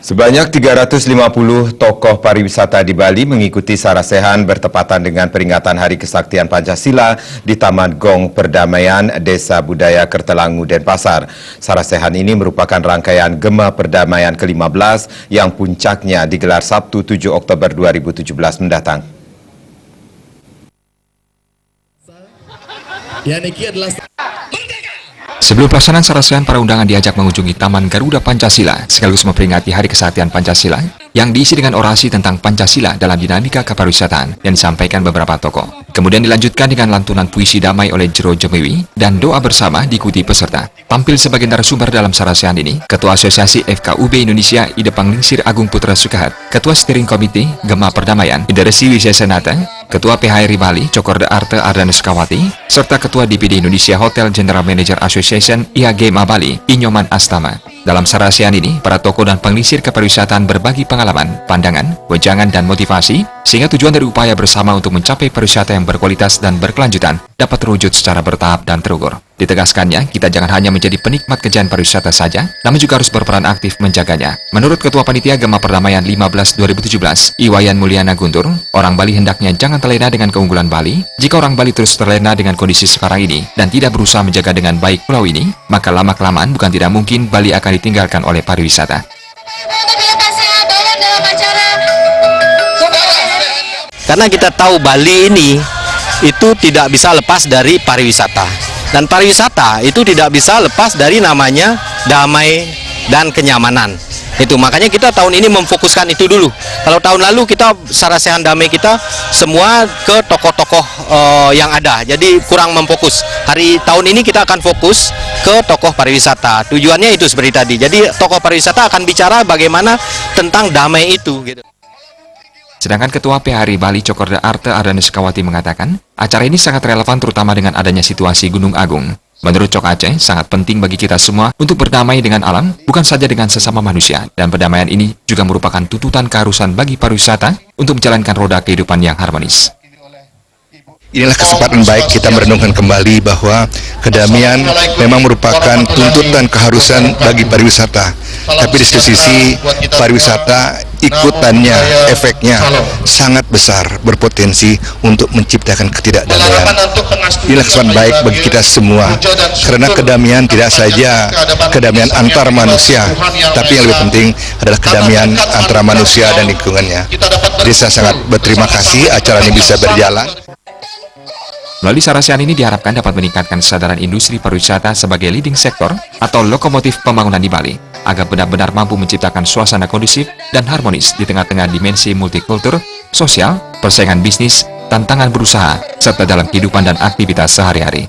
Sebanyak 350 tokoh pariwisata di Bali mengikuti sarasehan bertepatan dengan peringatan Hari Kesaktian Pancasila di Taman Gong Perdamaian Desa Budaya Kertelangu, Denpasar. Sarasehan ini merupakan rangkaian Gema Perdamaian ke-15 yang puncaknya digelar Sabtu 7 Oktober 2017 mendatang. Sebelum pelaksanaan sarasehan, para undangan diajak mengunjungi Taman Garuda Pancasila sekaligus memperingati Hari Kesaktian Pancasila yang diisi dengan orasi tentang Pancasila dalam dinamika kepariwisataan yang disampaikan beberapa tokoh. Kemudian dilanjutkan dengan lantunan puisi damai oleh Jero Jemewi dan doa bersama diikuti peserta. Tampil sebagai narasumber dalam sarasehan ini, Ketua Asosiasi FKUB Indonesia Ide Panglingsir Agung Putra Sukahat, Ketua Steering Komite Gema Perdamaian Inderesi Wisesenata, Ketua PHRI Bali Cokorda Arte Ardana Sukawati, serta Ketua DPD Indonesia Hotel General Manager Association IHG Mabali Inyoman Astama. Dalam sarasehan ini, para tokoh dan penglingsir kepariwisataan berbagi pengalaman, pandangan, wejangan, dan motivasi, sehingga tujuan dari upaya bersama untuk mencapai pariwisata yang berkualitas dan berkelanjutan dapat terwujud secara bertahap dan terukur. Ditegaskannya, kita jangan hanya menjadi penikmat kejayaan pariwisata saja, namun juga harus berperan aktif menjaganya. Menurut Ketua Panitia Gema Perdamaian 15 2017, Iwayan Mulyana Guntur, orang Bali hendaknya jangan terlena dengan keunggulan Bali. Jika orang Bali terus terlena dengan kondisi sekarang ini dan tidak berusaha menjaga dengan baik pulau ini, maka lama-kelamaan bukan tidak mungkin Bali akan ditinggalkan oleh pariwisata. Karena kita tahu Bali ini itu tidak bisa lepas dari pariwisata. Dan pariwisata itu tidak bisa lepas dari namanya damai dan kenyamanan. Itu makanya kita tahun ini memfokuskan itu dulu. Kalau tahun lalu kita sarasehan damai kita semua ke tokoh-tokoh yang ada. Jadi kurang memfokus. Tahun ini kita akan fokus ke tokoh pariwisata. Tujuannya itu seperti tadi. Jadi tokoh pariwisata akan bicara bagaimana tentang damai itu gitu. Sedangkan Ketua PHRI Bali Cokorda Arte Ardana Sukawati mengatakan, acara ini sangat relevan terutama dengan adanya situasi Gunung Agung. Menurut Cok Aceh, sangat penting bagi kita semua untuk berdamai dengan alam, bukan saja dengan sesama manusia. Dan perdamaian ini juga merupakan tuntutan keharusan bagi pariwisata untuk menjalankan roda kehidupan yang harmonis. Inilah kesempatan baik kita merenungkan kembali bahwa kedamaian memang merupakan tuntutan keharusan bagi pariwisata. Tapi di satu sisi pariwisata ikutannya, efeknya sangat besar, berpotensi untuk menciptakan ketidakdamaian. Inilah kesempatan baik bagi kita semua, karena kedamaian tidak saja kedamaian antar manusia, tapi yang lebih penting adalah kedamaian antara manusia dan lingkungannya. Jadi saya sangat berterima kasih acara ini bisa berjalan. Melalui sarasehan ini diharapkan dapat meningkatkan kesadaran industri pariwisata sebagai leading sektor atau lokomotif pembangunan di Bali, agar benar-benar mampu menciptakan suasana kondusif dan harmonis di tengah-tengah dimensi multikultur, sosial, persaingan bisnis, tantangan berusaha, serta dalam kehidupan dan aktivitas sehari-hari.